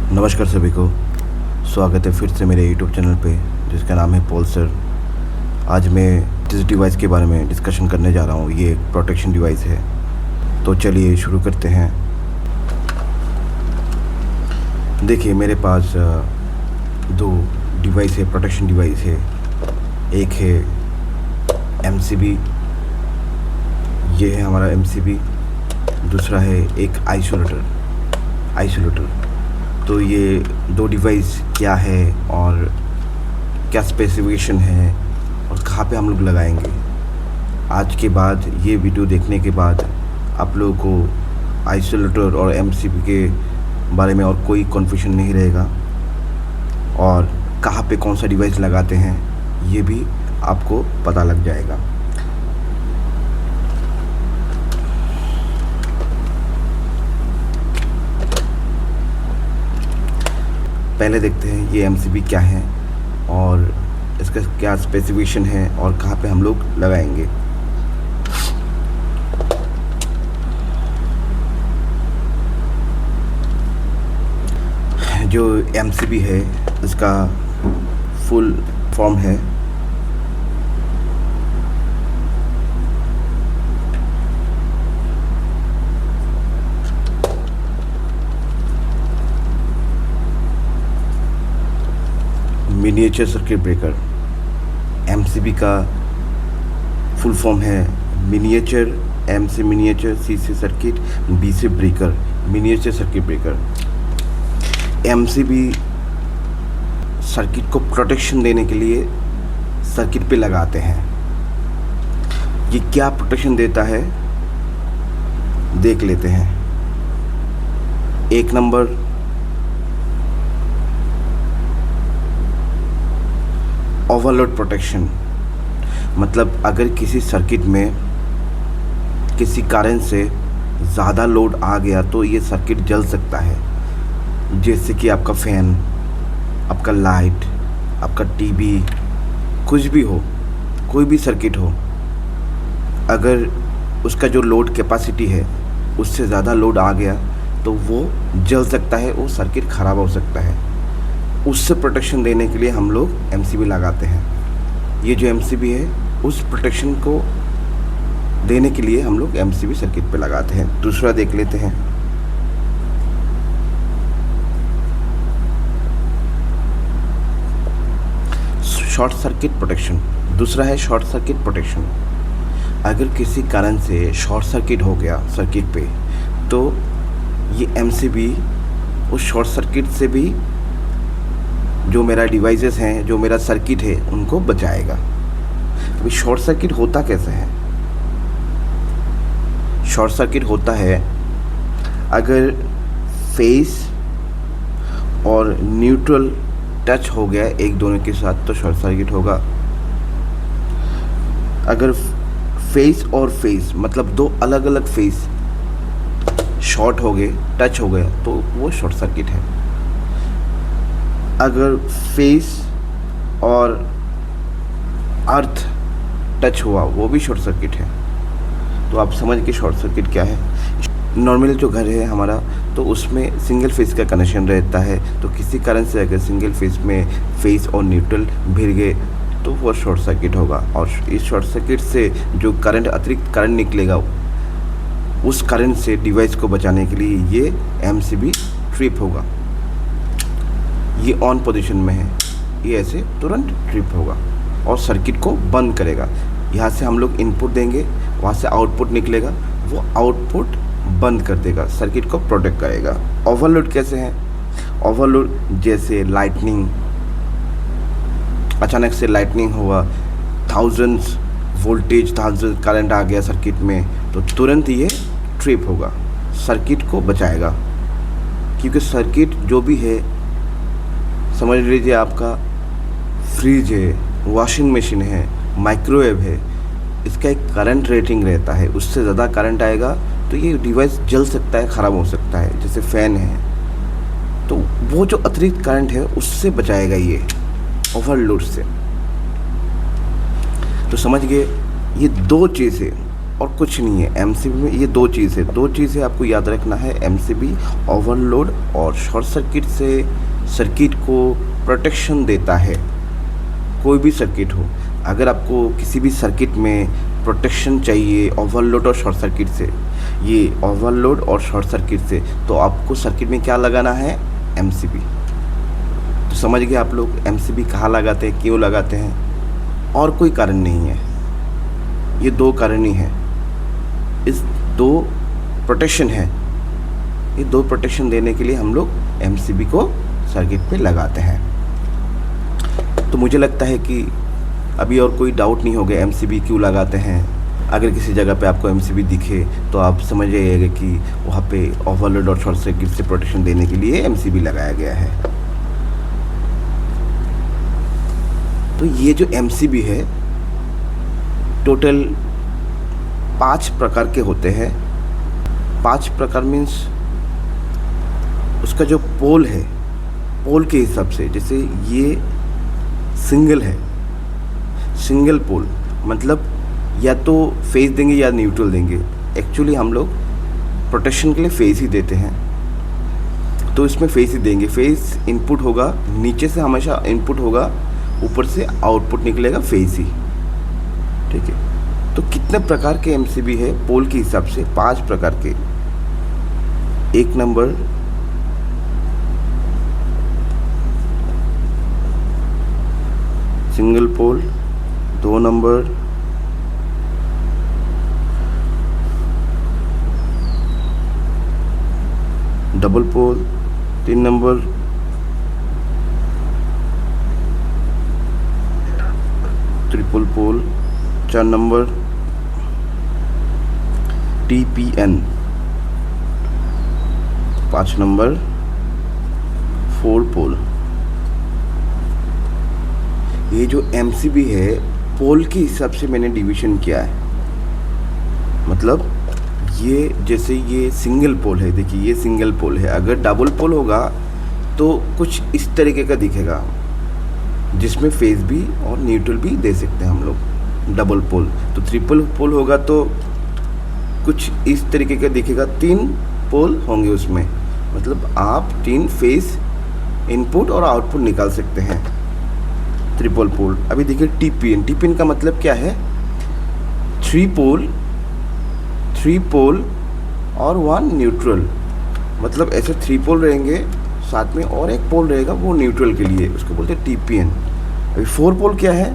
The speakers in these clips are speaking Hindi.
नमस्कार सभी को। स्वागत है फिर से मेरे यूट्यूब चैनल पे जिसका नाम है पॉल सर। आज मैं जिस डिवाइस के बारे में डिस्कशन करने जा रहा हूँ ये एक प्रोटेक्शन डिवाइस है। तो चलिए शुरू करते हैं। देखिए मेरे पास दो डिवाइस है, प्रोटेक्शन डिवाइस है। एक है एमसीबी, ये है हमारा एमसीबी। दूसरा है एक आइसोलेटर। तो ये दो डिवाइस क्या है और क्या स्पेसिफिकेशन है और कहाँ पे हम लोग लगाएंगे, आज के बाद ये वीडियो देखने के बाद आप लोगों को आइसोलेटर और एमसीबी के बारे में और कोई कन्फ्यूजन नहीं रहेगा और कहाँ पे कौन सा डिवाइस लगाते हैं ये भी आपको पता लग जाएगा। पहले देखते हैं ये एमसीबी क्या है और इसका क्या स्पेसिफिकेशन है और कहाँ पे हम लोग लगाएंगे। जो एमसीबी है इसका फुल फॉर्म है मिनिएचर सर्किट ब्रेकर। एमसीबी का फुल फॉर्म है मिनिएचर, एम से मिनिएचर, सी से सर्किट, बी से breaker, miniature circuit breaker. MCB circuit को प्रोटेक्शन देने के लिए सर्किट पे लगाते हैं। ये क्या प्रोटेक्शन देता है देख लेते हैं। एक नंबर, ओवरलोड प्रोटेक्शन। मतलब अगर किसी सर्किट में किसी कारण से ज़्यादा लोड आ गया तो ये सर्किट जल सकता है। जैसे कि आपका फ़ैन, आपका लाइट, आपका टीवी, कुछ भी हो, कोई भी सर्किट हो, अगर उसका जो लोड कैपेसिटी है उससे ज़्यादा लोड आ गया तो वो जल सकता है, वो सर्किट ख़राब हो सकता है। उससे प्रोटेक्शन देने के लिए हम लोग एमसीबी लगाते हैं। ये जो एमसीबी है उस प्रोटेक्शन को देने के लिए हम लोग एमसीबी सर्किट पे लगाते हैं। दूसरा देख लेते हैं। Short circuit protection. दूसरा है शॉर्ट सर्किट प्रोटेक्शन। अगर किसी कारण से शॉर्ट सर्किट हो गया सर्किट पे तो ये एमसीबी उस शॉर्ट सर्किट से भी जो मेरा डिवाइसेस हैं, जो मेरा सर्किट है, उनको बचाएगा। अभी शॉर्ट सर्किट होता कैसे है? शॉर्ट सर्किट होता है अगर फेस और न्यूट्रल टच हो गया एक दोनों के साथ तो शॉर्ट सर्किट होगा। अगर फेस और फेस मतलब दो अलग अलग फेस शॉर्ट हो गए, टच हो गया तो वो शॉर्ट सर्किट है। अगर फेस और अर्थ टच हुआ वो भी शॉर्ट सर्किट है। तो आप समझ के शॉर्ट सर्किट क्या है। नॉर्मली जो घर है हमारा तो उसमें सिंगल फेस का कनेक्शन रहता है, तो किसी कारण से अगर सिंगल फेस में फेस और न्यूट्रल भिड़ गए तो वो शॉर्ट सर्किट होगा। और इस शॉर्ट सर्किट से जो करंट, अतिरिक्त करंट निकलेगा, उस करंट से डिवाइस को बचाने के लिए ये एमसीबी ट्रिप होगा। ये ऑन पोजीशन में है, ये ऐसे तुरंत ट्रिप होगा और सर्किट को बंद करेगा। यहाँ से हम लोग इनपुट देंगे, वहाँ से आउटपुट निकलेगा, वो आउटपुट बंद कर देगा, सर्किट को प्रोटेक्ट करेगा। ओवरलोड कैसे है? ओवरलोड जैसे लाइटनिंग, अचानक से लाइटनिंग हुआ, थाउजेंड्स वोल्टेज, थाउजेंड करंट आ गया सर्किट में तो तुरंत ये ट्रिप होगा, सर्किट को बचाएगा। क्योंकि सर्किट जो भी है, समझ लीजिए आपका फ्रिज है, वॉशिंग मशीन है, माइक्रोवेव है, इसका एक करंट रेटिंग रहता है। उससे ज़्यादा करंट आएगा तो ये डिवाइस जल सकता है, ख़राब हो सकता है। जैसे फ़ैन है तो वो जो अतिरिक्त करंट है उससे बचाएगा ये ओवरलोड से। तो समझ गए, ये दो चीज़ें और कुछ नहीं है। एमसीबी में ये दो चीज़ है आपको याद रखना है। एमसीबी ओवरलोड और शॉर्ट सर्किट से सर्किट को प्रोटेक्शन देता है। कोई भी सर्किट हो, अगर आपको किसी भी सर्किट में प्रोटेक्शन चाहिए ओवरलोड और शॉर्ट सर्किट से, ये ओवरलोड और शॉर्ट सर्किट से, तो आपको सर्किट में क्या लगाना है? एमसीबी। तो समझ गए आप लोग एमसीबी कहाँ लगाते हैं, क्यों लगाते हैं? और कोई कारण नहीं है, ये दो कारण ही है। इस दो प्रोटेक्शन है, ये दो प्रोटेक्शन देने के लिए हम लोग एमसीबी को सर्किट पे लगाते हैं। तो मुझे लगता है कि अभी और कोई डाउट नहीं होगा एमसीबी क्यों लगाते हैं। अगर किसी जगह पे आपको एमसीबी दिखे तो आप समझ जाइएगा कि वहाँ पे ओवरलोड और शॉर्ट सर्किट से प्रोटेक्शन देने के लिए एमसीबी लगाया गया है। तो ये जो एमसीबी है टोटल 5 प्रकार के होते हैं। 5 प्रकार मीन्स उसका जो पोल है, पोल के हिसाब से, जैसे ये सिंगल है, सिंगल पोल मतलब या तो फेज देंगे या न्यूट्रल देंगे। एक्चुअली हम लोग प्रोटेक्शन के लिए फेज ही देते हैं, तो इसमें फेज ही देंगे। फेज इनपुट होगा, नीचे से हमेशा इनपुट होगा, ऊपर से आउटपुट निकलेगा फेज ही। ठीक है। तो कितने प्रकार के एमसीबी है पोल के हिसाब से? 5 प्रकार के। 1 नंबर सिंगल पोल, 2 नंबर डबल पोल, 3 नंबर ट्रिपल पोल, 4 नंबर टीपीएन, 5 नंबर 4 पोल। ये जो एमसीबी है पोल के हिसाब से मैंने डिवीजन किया है। मतलब ये जैसे ये सिंगल पोल है, देखिए ये सिंगल पोल है। अगर डबल पोल होगा तो कुछ इस तरीके का दिखेगा, जिसमें फेज भी और न्यूट्रल भी दे सकते हैं हम लोग। डबल पोल तो ट्रिपल पोल होगा तो कुछ इस तरीके का दिखेगा। 3 पोल होंगे उसमें, मतलब आप 3 फेज इनपुट और आउटपुट निकाल सकते हैं। Triple pole. अभी देखिए टीपीएन, टीपीएन का मतलब क्या है? 3 पोल और 1 न्यूट्रल। मतलब ऐसे 3 पोल रहेंगे, साथ में और एक पोल रहेगा वो न्यूट्रल के लिए, उसको बोलते हैं टीपीएन। अभी 4 पोल क्या है?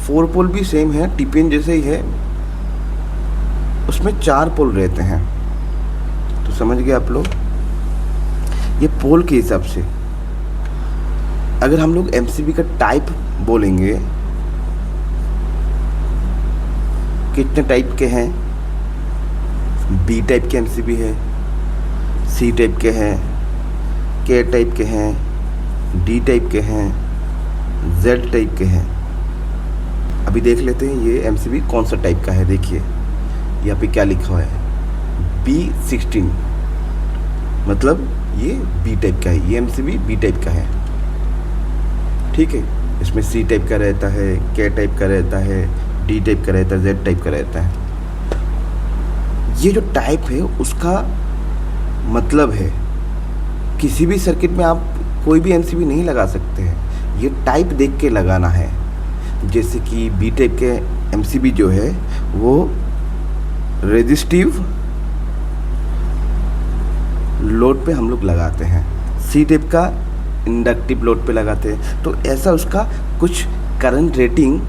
4 पोल भी सेम है, टीपीएन जैसे ही है, उसमें 4 पोल रहते हैं। तो समझ गए आप लोग, ये पोल के हिसाब से। अगर हम लोग एमसीबी का टाइप बोलेंगे, कितने टाइप के हैं? बी टाइप के एमसीबी है, सी टाइप के हैं, के टाइप के हैं, डी टाइप के हैं, जेड टाइप के हैं। अभी देख लेते हैं ये एमसीबी कौन सा टाइप का है। देखिए यहाँ पे क्या लिखा हुआ है, B16, मतलब ये बी टाइप का है। ये एमसीबी बी टाइप का है। ठीक है। इसमें सी टाइप का रहता है, के टाइप का रहता है, डी टाइप का रहता है, जेड टाइप का रहता है। ये जो टाइप है उसका मतलब है किसी भी सर्किट में आप कोई भी एमसीबी नहीं लगा सकते हैं, ये टाइप देख के लगाना है। जैसे कि बी टाइप के एमसीबी जो है वो रेजिस्टिव लोड पे हम लोग लगाते हैं, सी टाइप का इंडक्टिव लोड पे लगाते हैं। तो ऐसा उसका कुछ करंट रेटिंग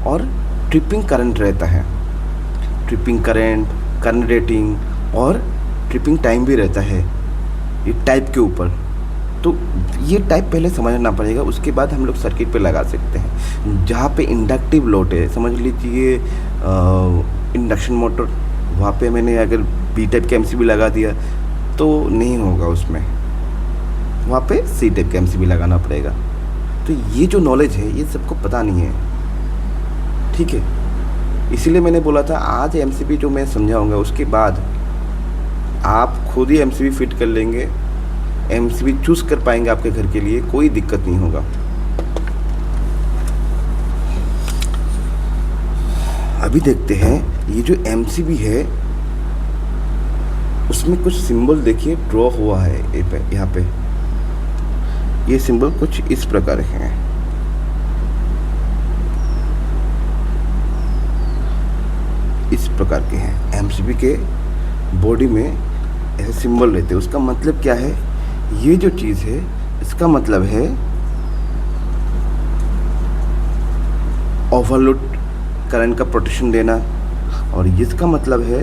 और ट्रिपिंग करंट रहता है। ट्रिपिंग करंट, करंट रेटिंग और ट्रिपिंग टाइम भी रहता है ये टाइप के ऊपर। तो ये टाइप पहले समझना पड़ेगा, उसके बाद हम लोग सर्किट पे लगा सकते हैं। जहाँ पे इंडक्टिव लोड है, समझ लीजिए इंडक्शन मोटर, वहाँ पे मैंने अगर बी टाइप के एमसीबी लगा दिया तो नहीं होगा उसमें, वहाँ पे सी टाइप का एमसीबी लगाना पड़ेगा। तो ये जो नॉलेज है ये सबको पता नहीं है। ठीक है, इसीलिए मैंने बोला था आज एमसीबी जो मैं समझाऊंगा उसके बाद आप खुद ही एमसीबी फिट कर लेंगे, एमसीबी चूज़ कर पाएंगे आपके घर के लिए, कोई दिक्कत नहीं होगा। अभी देखते हैं ये जो एमसीबी है उसमें कुछ सिंबल देखिए ड्रॉ हुआ है यहाँ पे। ये सिंबल कुछ इस प्रकार हैं। इस प्रकार के हैं एमसीबी के बॉडी में ऐसे सिंबल रहते हैं। उसका मतलब क्या है? ये जो चीज़ है इसका मतलब है ओवरलोड करंट का प्रोटेक्शन देना, और इसका मतलब है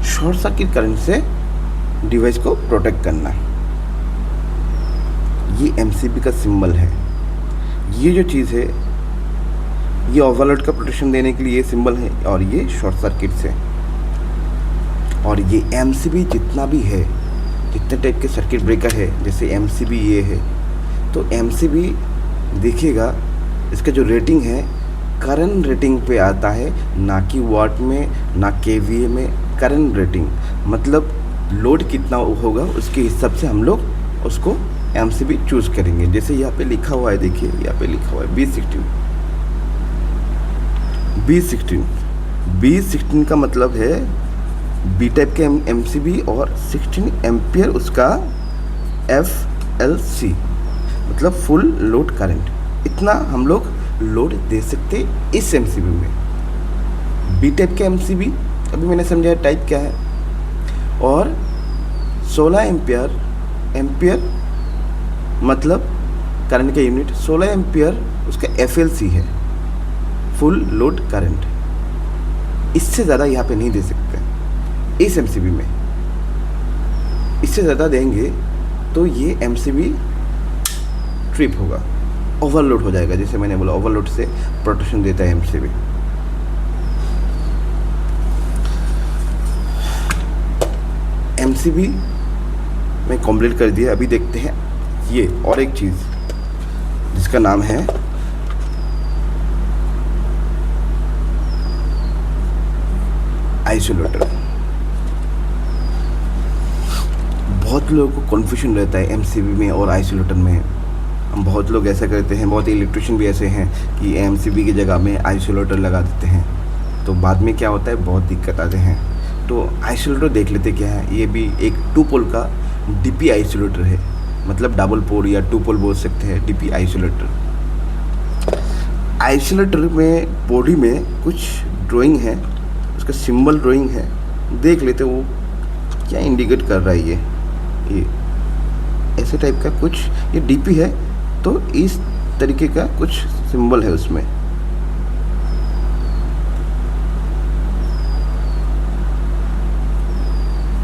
शॉर्ट सर्किट करंट से डिवाइस को प्रोटेक्ट करना। ये एमसीबी का सिंबल है। ये जो चीज़ है ये ओवरलोड का प्रोटेक्शन देने के लिए ये सिंबल है, और ये शॉर्ट सर्किट से। और ये एमसीबी जितना भी है, जितने टाइप के सर्किट ब्रेकर है, जैसे एमसीबी ये है, तो एमसीबी देखिएगा इसका जो रेटिंग है करंट रेटिंग पे आता है, ना कि वाट में, ना केवीए में। करंट रेटिंग मतलब लोड कितना होगा उसके हिसाब से हम लोग उसको एमसीबी चूज़ करेंगे। जैसे यहाँ पे लिखा हुआ है, देखिए यहाँ पे लिखा हुआ है B16 का मतलब है बी टाइप के एमसीबी, और 16 एम्पियर उसका FLC मतलब फुल लोड करंट। इतना हम लोग लोड दे सकते इस एमसीबी में। बी टाइप के एमसीबी अभी मैंने समझाया टाइप क्या है। और 16 एम्पियर मतलब करंट का यूनिट, 16 एम्पियर उसका FLC है, फुल लोड करंट। इससे ज़्यादा यहाँ पे नहीं दे सकते इस एमसीबी में। इससे ज़्यादा देंगे तो ये एमसीबी ट्रिप होगा, ओवरलोड हो जाएगा। जैसे मैंने बोला ओवरलोड से प्रोटेक्शन देता है एमसीबी। एमसीबी में कंप्लीट कर दिया। अभी देखते हैं ये और एक चीज़ जिसका नाम है आइसोलेटर। बहुत लोगों को कन्फ्यूजन रहता है एमसीबी में और आइसोलेटर में। हम बहुत लोग ऐसा करते हैं, बहुत इलेक्ट्रिशियन भी ऐसे हैं कि एमसीबी की जगह में आइसोलेटर लगा देते हैं, तो बाद में क्या होता है, बहुत दिक्कत आते हैं। तो आइसोलेटर देख लेते क्या है। ये भी एक 2 पोल का डीपी आइसोलेटर है, मतलब डबल पोल या 2 पोल बोल सकते हैं डीपी आइसोलेटर। आइसोलेटर में बॉडी में कुछ ड्राइंग है, उसका सिंबल ड्राइंग है, देख लेते वो क्या इंडिकेट कर रहा है। ये ऐसे टाइप का कुछ, ये डीपी है तो इस तरीके का कुछ सिंबल है उसमें।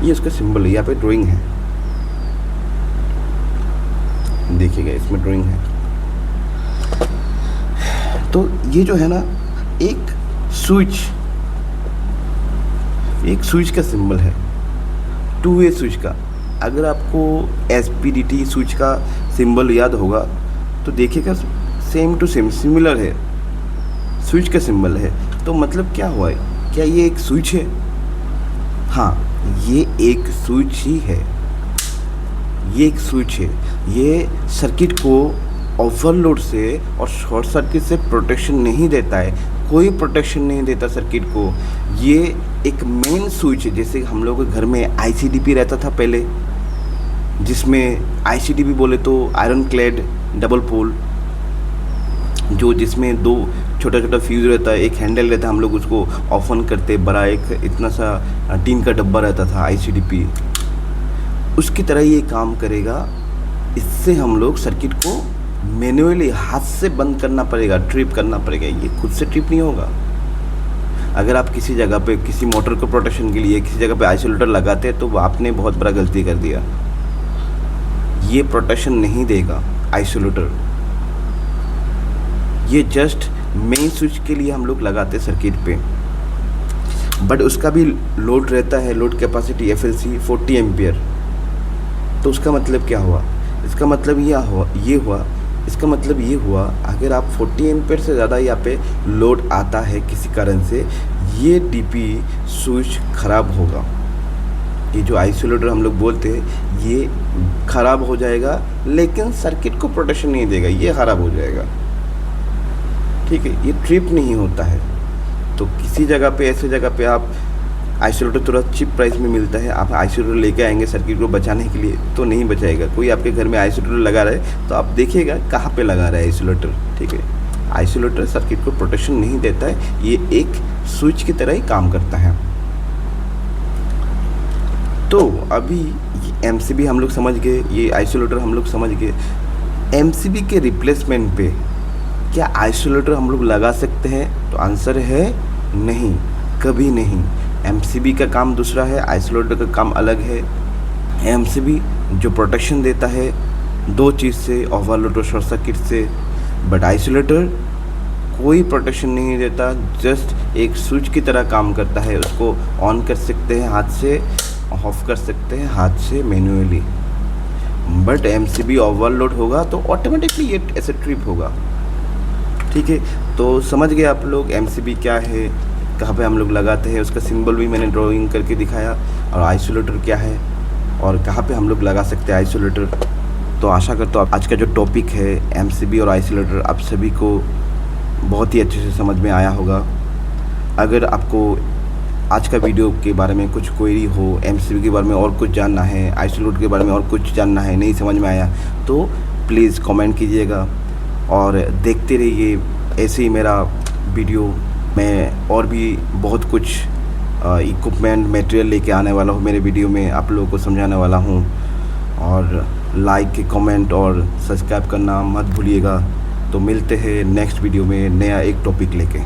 ये उसका सिंबल है, यहाँ पे ड्राइंग है, देखिएगा इसमें ड्राइंग है। तो ये जो है ना एक स्विच का सिंबल है, 2 वे स्विच का। अगर आपको SPDT स्विच का सिंबल याद होगा तो देखिएगा सेम टू सेम सिमिलर है, स्विच का सिंबल है। तो मतलब क्या हुआ है, क्या ये एक स्विच है? हाँ, ये एक स्विच ही है, ये एक स्विच है। ये सर्किट को ओवरलोड से और शॉर्ट सर्किट से प्रोटेक्शन नहीं देता है, कोई प्रोटेक्शन नहीं देता सर्किट को। ये एक मेन स्विच है। जैसे हम लोगों के घर में ICDP रहता था पहले, जिसमें ICDP बोले तो आयरन क्लेड डबल पोल, जो जिसमें 2 छोटा छोटा फ्यूज रहता है, एक हैंडल रहता है, हम लोग उसको ऑफ ऑन करते, बड़ा एक इतना सा टीन का डब्बा रहता था ICDP। उसकी तरह ये काम करेगा। इससे हम लोग सर्किट को मैन्युअली हाथ से बंद करना पड़ेगा, ट्रिप करना पड़ेगा। ये खुद से ट्रिप नहीं होगा। अगर आप किसी जगह पे किसी मोटर को प्रोटेक्शन के लिए किसी जगह पे आइसोलेटर लगाते हैं तो आपने बहुत बड़ा गलती कर दिया। ये प्रोटेक्शन नहीं देगा आइसोलेटर। ये जस्ट मेन स्विच के लिए हम लोग लगाते हैं सर्किट पे, बट उसका भी लोड रहता है, लोड कैपेसिटी FLC 40 एम्पियर। तो उसका मतलब क्या हुआ, इसका मतलब इसका मतलब ये हुआ अगर आप 40 एम्पियर से ज़्यादा यहाँ पे लोड आता है किसी कारण से, ये DP स्विच ख़राब होगा। ये जो आइसोलेटर हम लोग बोलते हैं ये ख़राब हो जाएगा, लेकिन सर्किट को प्रोटेक्शन नहीं देगा, ये ख़राब हो जाएगा। ठीक है, ये ट्रिप नहीं होता है। तो किसी जगह पे, ऐसे जगह पे आप आइसोलेटर तुरंत चीप प्राइस में मिलता है, आप आइसोलेटर लेके आएंगे सर्किट को बचाने के लिए तो नहीं बचाएगा। कोई आपके घर में आइसोलेटर लगा रहा है तो आप देखिएगा कहाँ पे लगा रहा है आइसोलेटर, ठीक है। आइसोलेटर सर्किट को प्रोटेक्शन नहीं देता है, ये एक स्विच की तरह ही काम करता है। तो अभी एमसीबी हम लोग समझ गए, ये आइसोलेटर हम लोग समझ गए। एमसीबी के रिप्लेसमेंट पे क्या आइसोलेटर हम लोग लगा सकते हैं? तो आंसर है नहीं, कभी नहीं। एमसीबी का काम दूसरा है, आइसोलेटर का काम अलग है। एमसीबी जो प्रोटेक्शन देता है दो चीज़ से, ओवरलोड और शॉर्ट सर्किट से, बट आइसोलेटर कोई प्रोटेक्शन नहीं देता, जस्ट एक स्विच की तरह काम करता है। उसको ऑन कर सकते हैं हाथ से, ऑफ कर सकते हैं हाथ से मैन्युअली। बट एमसीबी ओवरलोड होगा तो ऑटोमेटिकली ये ऐसे ट्रिप होगा, ठीक है। तो समझ गए आप लोग एमसीबी क्या है, कहाँ पे हम लोग लगाते हैं, उसका सिंबल भी मैंने ड्राइंग करके दिखाया, और आइसोलेटर क्या है और कहाँ पे हम लोग लगा सकते हैं आइसोलेटर। तो आशा करता हूँ आज का जो टॉपिक है एमसीबी और आइसोलेटर आप सभी को बहुत ही अच्छे से समझ में आया होगा। अगर आपको आज का वीडियो के बारे में कुछ क्वेरी हो, एमसीबी के बारे में और कुछ जानना है, आइसोलेटर के बारे में और कुछ जानना है, नहीं समझ में आया तो प्लीज़ कमेंट कीजिएगा और देखते रहिए ऐसे ही मेरा वीडियो। मैं और भी बहुत कुछ इक्विपमेंट मटेरियल लेके आने वाला हूँ मेरे वीडियो में, आप लोगों को समझाने वाला हूँ। और लाइक, कमेंट और सब्सक्राइब करना मत भूलिएगा। तो मिलते हैं नेक्स्ट वीडियो में नया एक टॉपिक लेके।